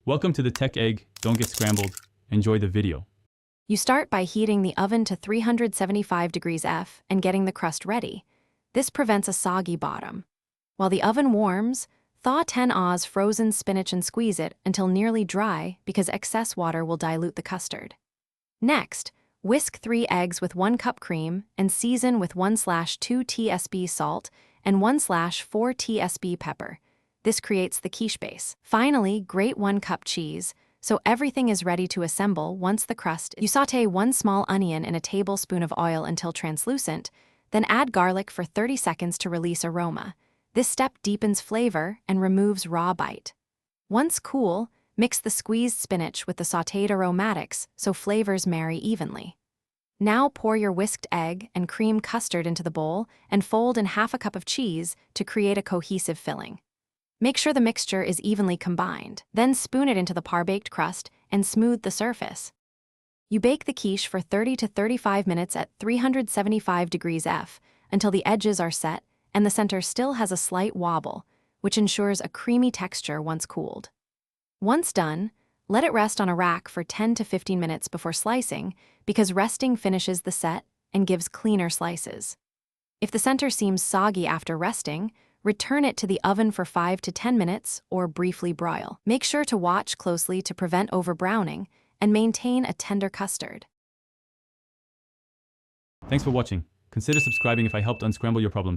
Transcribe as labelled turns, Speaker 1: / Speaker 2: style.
Speaker 1: Welcome to the Tech Egg. Don't get scrambled. Enjoy the video.
Speaker 2: You start by heating the oven to 375 degrees F and getting the crust ready. This prevents a soggy bottom. While the oven warms, thaw 10 Oz frozen spinach and squeeze it until nearly dry because excess water will dilute the custard. Next, whisk 3 eggs with 1 cup cream and season with 1/2 tsp salt and 1/4 tsp pepper. This creates the quiche base. Finally, grate 1 cup cheese, so everything is ready to assemble once the crust. You sauté 1 small onion in a tablespoon of oil until translucent, then add garlic for 30 seconds to release aroma. This step deepens flavor and removes raw bite. Once cool, mix the squeezed spinach with the sautéed aromatics so flavors marry evenly. Now pour your whisked egg and cream custard into the bowl and fold in 1/2 cup of cheese to create a cohesive filling. Make sure the mixture is evenly combined, then spoon it into the par-baked crust and smooth the surface. You bake the quiche for 30 to 35 minutes at 375 degrees F until the edges are set and the center still has a slight wobble, which ensures a creamy texture once cooled. Once done, let it rest on a rack for 10 to 15 minutes before slicing because resting finishes the set and gives cleaner slices. If the center seems soggy after resting, return it to the oven for 5 to 10 minutes or briefly broil. Make sure to watch closely to prevent overbrowning and maintain a tender custard.
Speaker 1: Thanks for watching. Consider subscribing if I helped unscramble your problems.